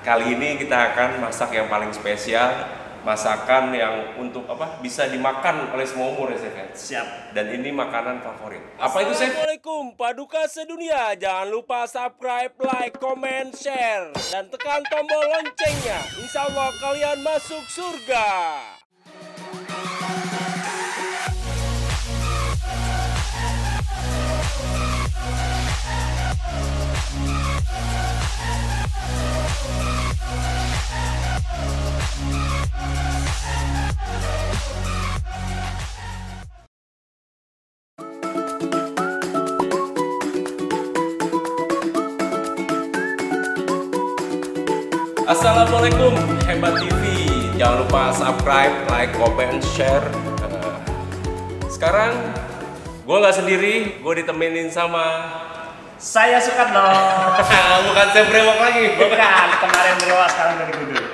Kali ini kita akan masak yang paling spesial, masakan yang untuk bisa dimakan oleh semua umur ya, Chef ya? Siap. Dan ini makanan favorit. Apa itu, Chef? Assalamualaikum Paduka sedunia. Jangan lupa subscribe, like, comment, share, dan tekan tombol loncengnya. Insya Allah kalian masuk surga. Assalamualaikum Hebat TV. Jangan lupa subscribe, like, comment, share. Sekarang gue nggak sendiri, gue ditemenin sama Saya Sukatno. bukan Chef Brewok lagi. Bukan, kemarin Brewok, sekarang dari Gudul.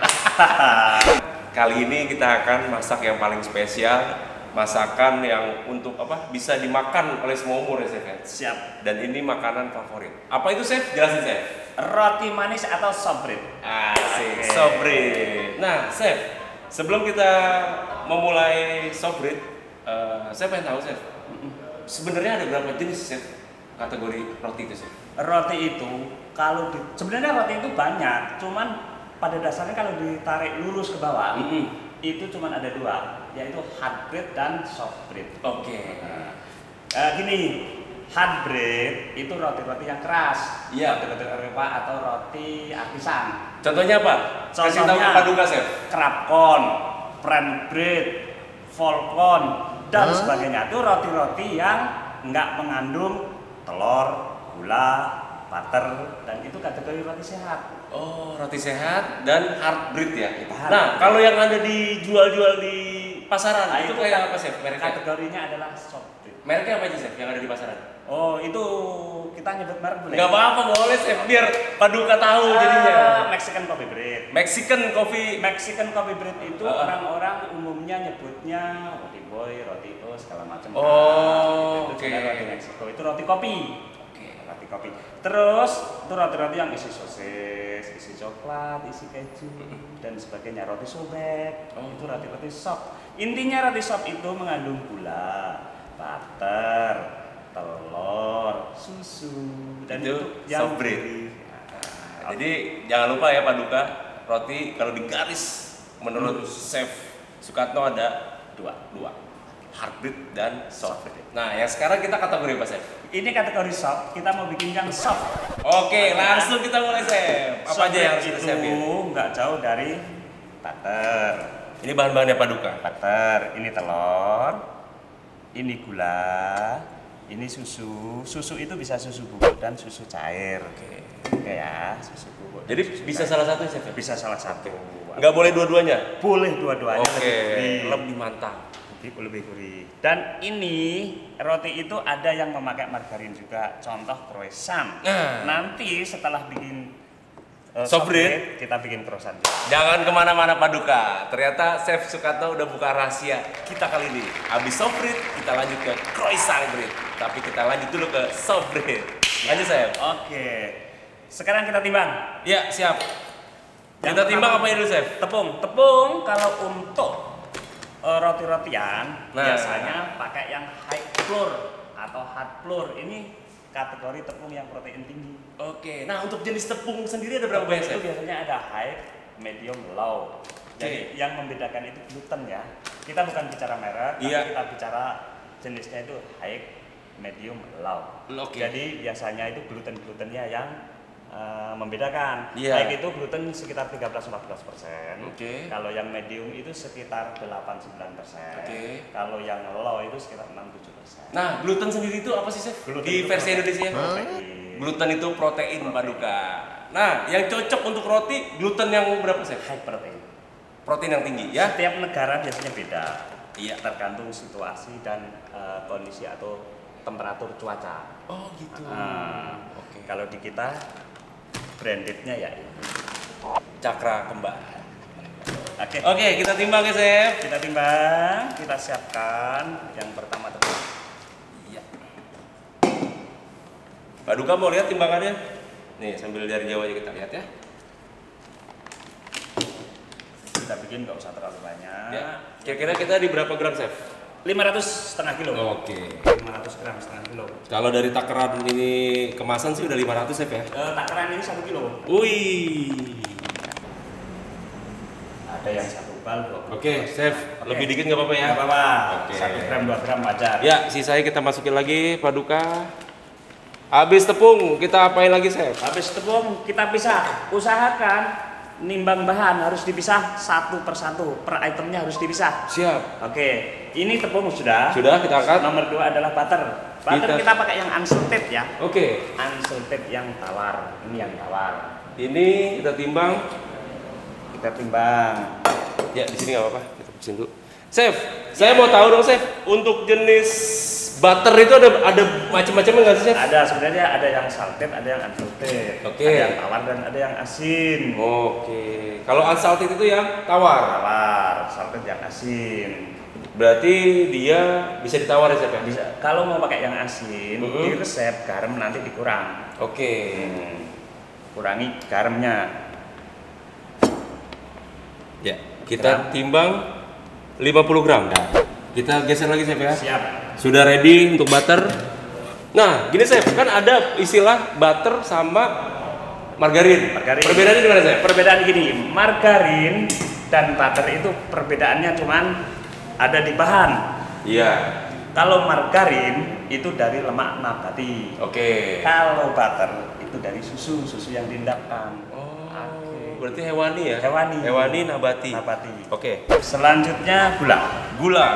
Kali ini kita akan masak yang paling spesial, masakan yang untuk bisa dimakan oleh semua umur ya, Chef ya? Siap. Dan ini makanan favorit. Apa itu, Chef? Jelasin, Chef. Roti manis atau sobrit. Asik, Oke. sobrit. Nah, Chef, sebelum kita memulai sobrit, saya pengen tahu, Chef, sebenarnya ada berapa jenis, Chef, kategori roti itu, Chef? Roti itu sebenarnya roti itu banyak, cuman pada dasarnya kalau ditarik lurus ke bawah, itu cuman ada dua, yaitu hard bread dan soft bread. Oke. Gini, hard bread itu roti-roti yang keras, Iya. roti-roti Eropa atau roti artisan. Contohnya apa? Kasih tahu ke Paduka, Chef. Krapkon, French bread, volcon, dan sebagainya. Itu roti-roti yang nggak mengandung telur, gula, butter, dan itu kategori roti sehat. Oh, roti sehat dan hard bread ya. Hard Nah, bread. kalau yang ada dijual-jual di pasaran, Nah, itu itu kayak apa, Chef? Mereknya? Kategorinya adalah soft bread. Mereknya apa aja, Chef, yang ada di pasaran? Oh, itu kita nyebut merek boleh? Nggak apa-apa, boleh, Chef, biar Paduka tahu jadinya. Mexican coffee bread. Mexican coffee. Mexican coffee bread itu orang-orang umumnya nyebutnya roti boy, roti o segala macam. Oh, itu oke. sebenarnya roti Meksiko. Itu roti kopi. Oke. Roti kopi. Terus itu roti-roti yang isi sosis, isi coklat, isi keju dan sebagainya. Roti sobek. Itu roti-roti sop. Intinya roti sop itu mengandung gula, butter, telur, susu dan Itu yang soft bread. gurih. Jadi jangan lupa ya, Paduka, roti kalau digaris menurut Chef Sukatno ada dua, hard bread dan soft bread. Nah, yang sekarang kita kategori apa, Chef? Ini kategori soft, kita mau bikin yang soft. Oke, langsung kita mulai, Chef. Apa aja yang harus kita siapin? Itu nggak jauh dari butter. Ini bahan-bahannya, Paduka. Butter, ini telur, ini gula, ini susu. Susu itu bisa susu bubuk dan susu cair. Oke ya, susu bubuk. dan Jadi susu bisa cair. salah satu, Chef? Ya? Bisa salah satu. Nggak boleh dua-duanya? Boleh dua-duanya. Oke, lebih lebih mantap. lebih gurih. Dan ini roti itu ada yang memakai margarin juga. Contoh croissant. Nah. Nanti setelah bikin Soft bread, kita bikin croissant juga. Jangan kemana-mana, Paduka. Ternyata Chef Sukatno udah buka rahasia kita kali ini. Habis soft bread, kita lanjut ke croissant bread. Tapi kita lanjut dulu ke soft bread. Lanjut, Chef. Oke. Sekarang kita timbang. Ya, siap. Yang Kita timbang pertama, apa ini dulu, Chef? Tepung kalau untuk roti-rotian Nah. biasanya pakai yang high flour atau hard flour. Ini kategori tepung yang protein tinggi. Oke. Nah, untuk jenis tepung sendiri ada berapa Tepung banyak, itu Chef? biasanya ada high, medium, low. Jadi yang membedakan itu gluten ya. Kita bukan bicara merek, Iya. tapi kita bicara jenisnya itu high, medium, low. Oke. Jadi biasanya itu gluten-glutennya yang membedakan. Iya. High itu gluten sekitar 13-14%. Oke. Kalau yang medium itu sekitar 8-9%. Oke. Kalau yang low itu sekitar 6-7%. Nah, gluten sendiri itu apa sih, Chef? Gluten Di itu versi protein. Indonesia? Protein. Gluten itu protein, Paduka. Nah, yang cocok untuk roti, gluten yang berapa, Chef? High protein. Protein yang tinggi, ya? Setiap negara biasanya beda. Iya. Tergantung situasi dan kondisi atau temperatur cuaca. Oh, gitu. Oke. Kalau di kita brandednya ya ini. Cakra kembar. Oke. Oke, kita timbang ya, Chef. Kita timbang, kita siapkan yang pertama tepung. Iya. Paduka mau lihat timbangannya? Nih, sambil dari jauh aja kita lihat ya. kita bikin nggak usah terlalu banyak. Ya. Kira-kira kita di berapa gram, Chef? 500 setengah kilo. Oke. 500 gram setengah kilo. Kalau dari takaran ini kemasan sih udah 500, Chef ya? Takaran ini 1 kilo. Wih. Ada yang 1 bal. Oke, Chef. Lebih dikit nggak apa-apa ya? Nggak apa-apa. Oke. 1 gram 2 gram wajar. Ya, sisanya kita masukin lagi, Paduka. Habis tepung, kita apain lagi, Chef? Habis tepung kita pisah. Usahakan nimbang bahan harus dipisah satu persatu, per itemnya harus dipisah. Siap. Oke, ini tepung sudah. Sudah kita angkat. Nomor 2 adalah butter. Butter kita pakai yang unsalted ya. Oke. Unsalted yang tawar. Ini yang tawar. Ini kita timbang. Kita timbang. Ya, di sini nggak apa-apa. Kita bersihin dulu. Chef, saya mau tahu dong, Chef. Untuk jenis butter itu ada macam-macamnya nggak sih, Chef? Ada, sebenarnya ada yang salted, ada yang unsalted. Oke. Ada yang tawar dan ada yang asin. Oke. Kalau unsalted itu yang tawar. Tawar, salted yang asin. Berarti dia bisa ditawar ya, Chef ya? Bisa. Kalau mau pakai yang asin, Mhm. di resep garam nanti dikurang. Oke. Kurangi garamnya. Ya, kita timbang 50 gram. Kita geser lagi, Chef ya. Siap. Sudah ready untuk butter. Nah, gini, Chef, kan ada istilah butter sama margarin. Margarin. Perbedaannya di mana, Chef? Perbedaan gini, margarin dan butter itu perbedaannya cuman ada di bahan. Iya. Kalau margarin itu dari lemak nabati. Oke. Kalau butter itu dari susu yang diendapkan. Oh, berarti hewani ya? Hewani. Hewani nabati. Nabati. Oke. Selanjutnya gula. Gula.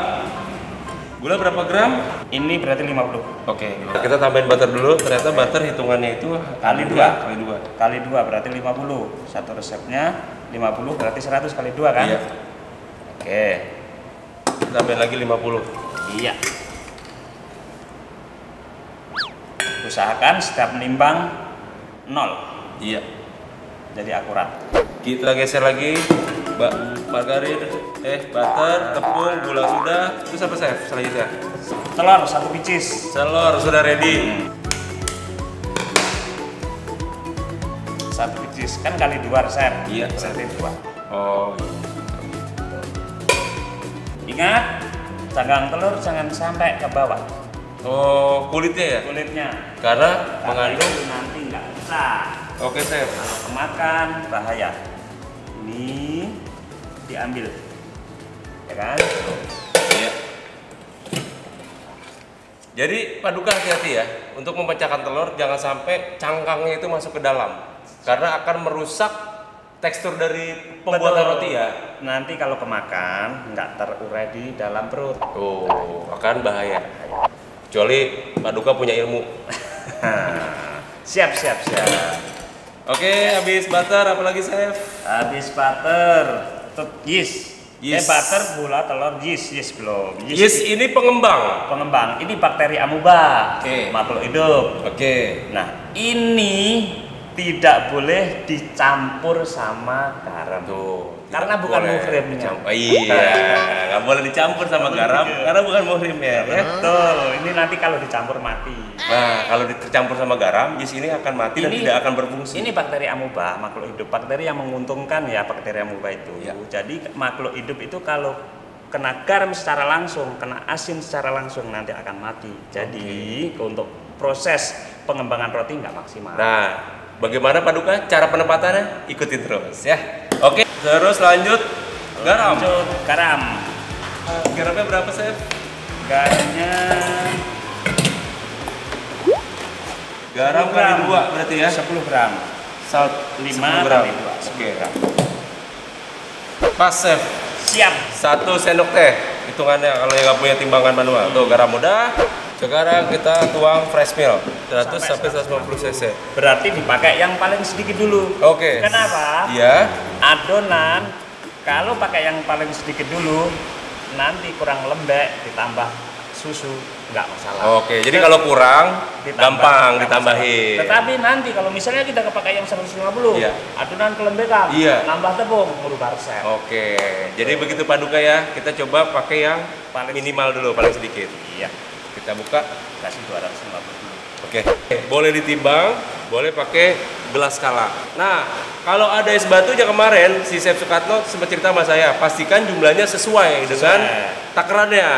Gula berapa gram? Ini berarti 50. Oke. Kita tambahin butter dulu. Ternyata butter hitungannya itu Kali dua. Kali 2. Kali 2 berarti 50. Satu resepnya 50 berarti 100 kali 2 kan? Iya. Oke. Tambahin lagi 50. Iya. Usahakan setiap menimbang 0. Iya. Jadi akurat. Kita geser lagi. Margarin, butter, tepung, gula sudah. Terus apa, Chef? Selanjutnya. Telur 1 bicis. Telur sudah ready. 1 bicis kan kali 2 resep. Iya. Berarti 2. Oh. Ingat, cangkang telur jangan sampai ke bawah. Oh, kulitnya ya? Kulitnya. Karena Karena mengandung. itu nanti nggak bisa. Oke, Chef. Kalau kemakan bahaya. Ini diambil, ya kan? Iya. Jadi Paduka hati-hati ya untuk memecahkan telur, jangan sampai cangkangnya itu masuk ke dalam karena akan merusak tekstur dari pembuatan Betul. roti ya. Nanti kalau kemakan nggak terurai di dalam perut. Oh, akan bahaya. Kecuali Paduka punya ilmu. Siap. Oke, habis butter apalagi, Chef? Habis butter, yeast. Yeast. Butter, gula, telur, yeast belum. Yeast ini pengembang. Pengembang. Ini bakteri amuba. Oke. Makhluk hidup. Oke. Nah, ini tidak boleh dicampur sama garam. Tuh. Karena tidak bukan boleh muhrimnya. dicampur. Iya, nggak boleh dicampur sama garam karena bukan muhrimnya. Ya. Betul. Ini nanti kalau dicampur mati. Nah, kalau dicampur sama garam, yeast ini akan mati dan tidak akan berfungsi. Ini bakteri amuba, makhluk hidup. Bakteri yang menguntungkan ya bakteri amuba itu. Ya. Jadi makhluk hidup itu kalau kena garam secara langsung, kena asin secara langsung nanti akan mati. Jadi untuk proses pengembangan roti nggak maksimal. Nah, bagaimana Paduka cara penempatannya? Ikutin terus ya. Oke, terus lanjut garam. Lanjut, garam. Garamnya berapa, Chef? Garamnya Garam 10 kali 2 berarti ya? 10 gram. Salt 5 gram. kali 2, 10 gram. Pas, Chef. Siap. 1 sendok teh. Hitungannya kalau yang nggak punya timbangan manual. Tuh, garam udah. Sekarang kita tuang fresh milk 100 sampai 150 cc. Berarti dipakai yang paling sedikit dulu. Oke. Kenapa? Iya. Adonan kalau pakai yang paling sedikit dulu nanti kurang lembek ditambah susu nggak masalah. Oke, jadi kalau kurang gampang nggak ditambahin. masalah. Tetapi nanti kalau misalnya kita pakai yang 150, Iya. adonan kelembekan, Iya. nambah tepung, merubah resep. Oke, jadi begitu Paduka ya, kita coba pakai yang Paling minimal dulu, paling sedikit. Iya, Kita buka. kasih 250 dulu. Oke, boleh ditimbang, boleh pakai gelas skala. Nah, kalau ada es batunya kemarin, si Chef Sukatno sempat cerita sama saya, pastikan jumlahnya sesuai dengan takarannya,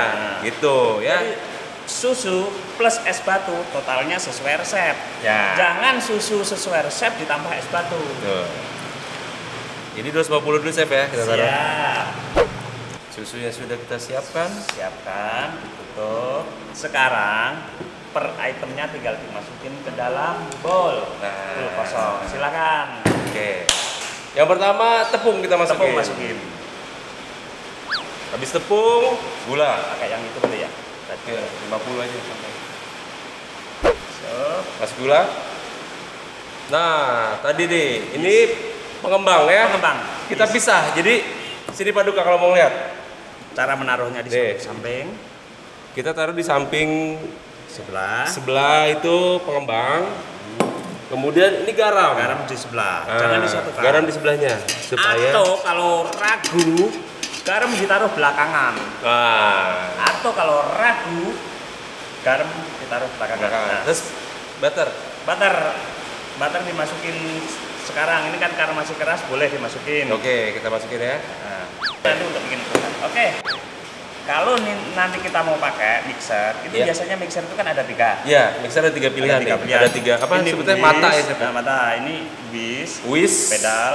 gitu ya. Jadi, susu plus es batu totalnya sesuai resep. Ya. Jangan susu sesuai resep ditambah es batu. Tuh. Ini 250 dulu Chef ya, kita taruh. Siap. Susunya sudah kita siapkan. Siapkan, ditutup. Sekarang per itemnya tinggal dimasukin ke dalam bowl. Full kosong. Silakan. Oke. Yang pertama tepung kita masukin. Tepung masukin. Habis tepung, gula. Pakai yang itu boleh ya. Oke, 50 aja sampai. So, Masuk gula. Nah, tadi nih, ini pengembang ya. pengembang. Kita pisah. Jadi sini Paduka kalau mau lihat. Cara menaruhnya di Nih. samping Kita taruh di samping sebelah. sebelah itu pengembang. Kemudian ini garam. Garam di sebelah. Nah, Jangan disatukan. garam di sebelahnya supaya. Atau kalau ragu, garam ditaruh belakangan. Nah, Atau kalau ragu, garam ditaruh belakangan. Nah, terus butter. butter dimasukin sekarang. Ini kan karena masih keras, boleh dimasukin. Oke, kita masukin ya. Nah, nanti untuk bikin kerutan. Oke. Kalau nanti kita mau pakai mixer, itu Iya. biasanya mixer itu kan ada 3. Iya, mixer ada 3 pilihan nih. Ada 3 apa Ini sebetulnya whisk, mata ya, Chef? Nah, mata ini whisk, Whisk, pedal,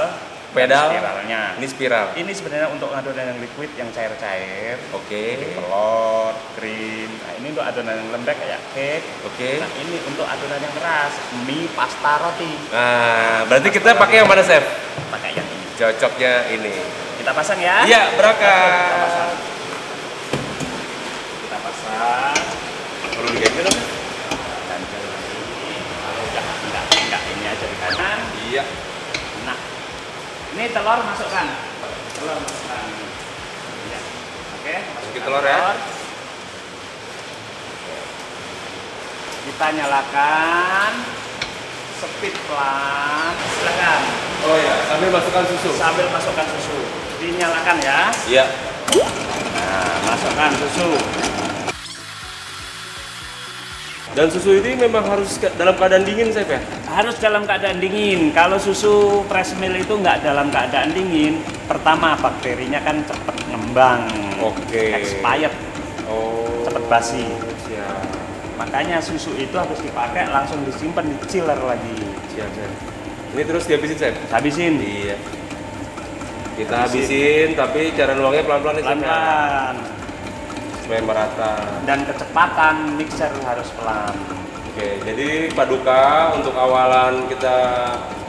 pedal, dan spiralnya. ini spiral. Ini sebenarnya untuk adonan yang liquid yang cair-cair. Oke. Telur, krim. Nah, ini untuk adonan yang lembek kayak cake. Oke. Nah, ini untuk adonan yang keras, mie, pasta, roti. Nah, berarti kita pakai yang mana, Chef? Pakai yang ini. Cocoknya ini. Kita pasang ya. Iya, berangkat. Kita pasang. Perlu diganti dong? Ganjel lagi. Kalau enggak ini aja di kanan. Iya. Nah, ini telur masukkan. Telur masukkan. Ya. Oke, Masukin telur ya. Kita nyalakan. Speed pelan. Silakan. Oh ya, sambil masukkan susu. Sambil masukkan susu. Dinyalakan ya. Iya. Nah, masukkan susu. Dan susu ini memang harus dalam keadaan dingin, Chef ya? Harus dalam keadaan dingin. Kalau susu fresh milk itu nggak dalam keadaan dingin, pertama bakterinya kan cepet ngembang, Oke. expired, Oh. cepet basi. Siap. Makanya susu itu harus dipakai langsung disimpan di chiller lagi. Siap, Chef. Ini terus dihabisin, Chef? Habisin. Iya. Kita habisin, tapi cara nuangnya pelan-pelan nih, Chef, ya? Pelan-pelan. Supaya merata. Dan kecepatan mixer harus pelan. Oke, jadi Paduka untuk awalan kita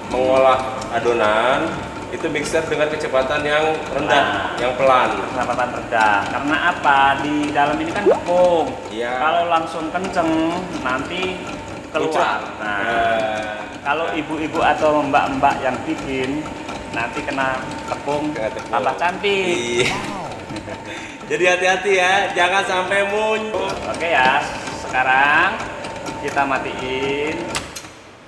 mengolah adonan itu mixer dengan kecepatan yang rendah, yang pelan. Kecepatan rendah. Karena apa? Di dalam ini kan tepung. Iya. Kalau langsung kenceng nanti keluar. Nah, kalau ibu-ibu atau mbak-mbak yang bikin nanti kena tepung, Kena tepung. tambah cantik. Iya. Jadi hati-hati ya, jangan sampai muncul. Oke ya, sekarang kita matiin.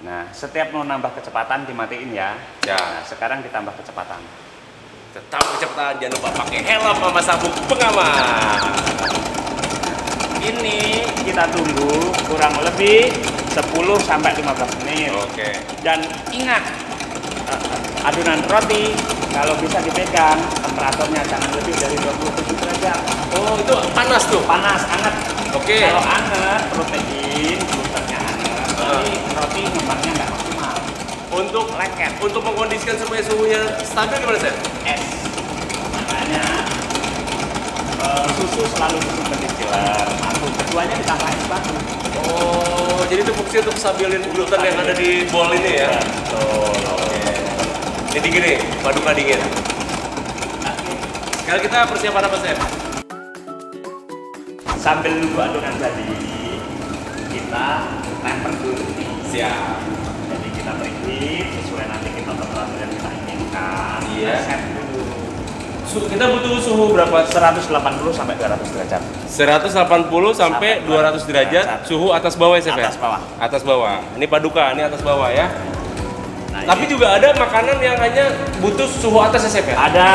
Nah, setiap mau nambah kecepatan dimatiin ya. Ya. Nah, sekarang ditambah kecepatan. Tetap kecepatan, jangan lupa pakai helm sama sabuk pengaman. Ini kita tunggu kurang lebih 10 sampai 15 menit. Oke. Dan ingat, adonan roti kalau bisa dipegang temperaturnya jangan lebih dari 27 derajat. Oh, itu panas tuh. Panas, hangat. Oke. Kalau hangat, protein, glutennya hangat. Jadi roti ngembangnya nggak maksimal. Untuk Lengket. untuk mengkondisikan supaya suhunya stabil gimana, Chef? Es. Makanya susu selalu disimpan di chiller. Atau keduanya ditambah es batu. Oh, jadi itu fungsi untuk stabilin gluten yang ada di bowl ini ya? Betul. Oke. Ini dingin nih, Paduka dingin. Sekarang kita persiapan apa, Chef? Sambil nunggu adonan jadi, kita temper dulu nih. Siap. Jadi kita preheat sesuai nanti kita temperatur yang kita inginkan. Iya. Set dulu. Kita butuh suhu berapa? 180 sampai 200 derajat. 180 sampai 200 derajat, suhu atas bawah ya, Chef? Atas bawah. Atas bawah. Ini Paduka, ini atas bawah ya. Nah, Tapi juga ada makanan yang hanya butuh suhu atas ya, Chef ya? ada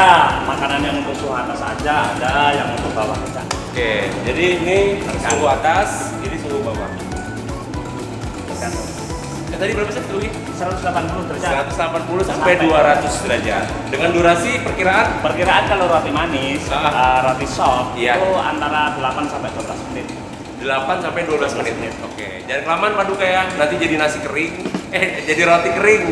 makanan yang untuk suhu atas aja, ada yang untuk bawah aja. Oke, jadi ini suhu atas, ini suhu bawah. tergantung. Tadi berapa sih tuh? 180 derajat. 180 sampai 200 derajat. Dengan durasi Perkiraan kalau roti manis, roti soft iya, itu antara 8 sampai 12 menit. 8 sampai 12 menit. Oke, jangan kelamaan Pak Duka ya. Nanti jadi nasi kering. Jadi roti kering.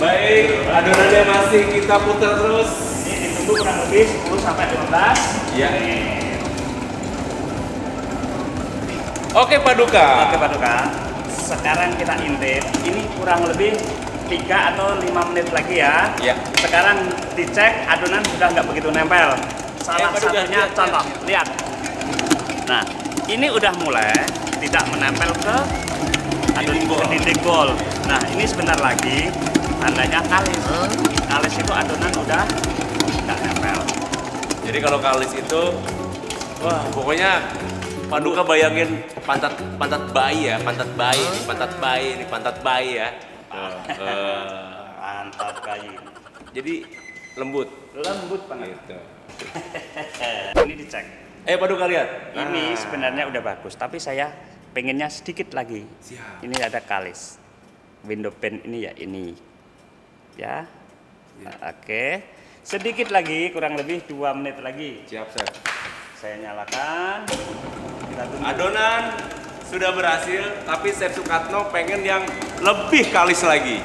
Baik, adonannya masih kita putar terus. Ini ditunggu kurang lebih 10 sampai 15. Iya. Oke Pak Duka. Oke Pak Duka. Sekarang kita intip. Ini kurang lebih 3 atau 5 menit lagi ya. Iya. Sekarang dicek adonan sudah nggak begitu nempel. Salah Pak Duka, satunya contoh, lihat. Nah, ini udah mulai tidak menempel ke dinding bowl. Nah, ini sebentar lagi tandanya kalis. Kalis itu adonan udah nggak nempel. Jadi kalau kalis itu, wah pokoknya Pak Duka bayangin pantat bayi ya, pantat bayi ya. Pantat bayi. Jadi lembut banget. gitu. Ini dicek. Pak Duka lihat. Ini sebenarnya udah bagus, tapi saya pengennya sedikit lagi. Siap. Ini ada kalis. Window pane ini ya ini. Ya. Oke. Sedikit lagi, kurang lebih 2 menit lagi. Siap, Chef. Saya nyalakan. Kita tunggu. Adonan sudah berhasil, tapi Chef Sukatno pengen yang lebih kalis lagi.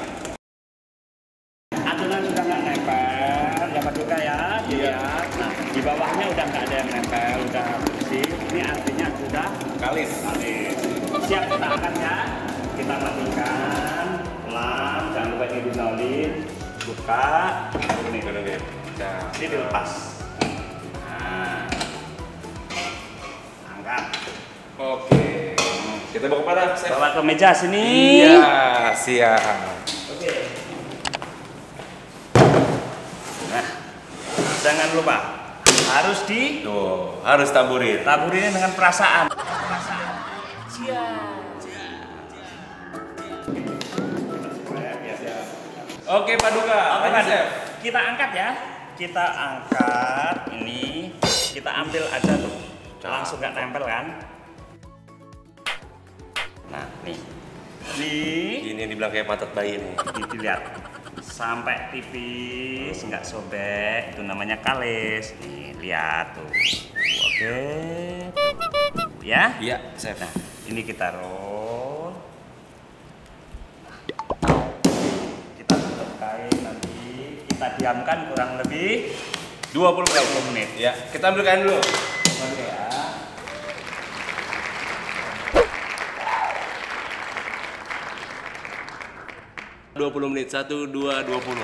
Adonan sudah nggak nempel, ya Pak Duka ya. Dilihat. Nah, di bawahnya udah nggak ada yang nempel, udah bersih. Ini artinya sudah Kalis. kalis. Siap kita angkat ya. Kita matikan. Pelan, jangan lupa didinolin. Buka. Ini. Ini dilepas. Nah. Angkat. Oke. Kita bawa kemana, Chef? Bawa ke meja sini. Iya, siap. Oke. Nah, jangan lupa harus Tuh, harus taburin. taburin dengan perasaan. Oke, Pak Duka. Oke, Lanjut, Pak. Chef. Kita angkat ya. Kita angkat ini. Kita ambil aja tuh. Langsung nggak nempel kan? Nah, nih. Ini yang dibilang kayak pantat bayi nih. Dilihat sampai tipis, nggak sobek, itu namanya kalis. Nih, lihat tuh. Oke. Ya? Iya, Chef. Nah, ini kita roll. Kita tutup kain nanti. Kita diamkan kurang lebih 20 menit. Ya, kita ambil kain dulu. Oke ya. Dua 20 menit, 1, 2, 20.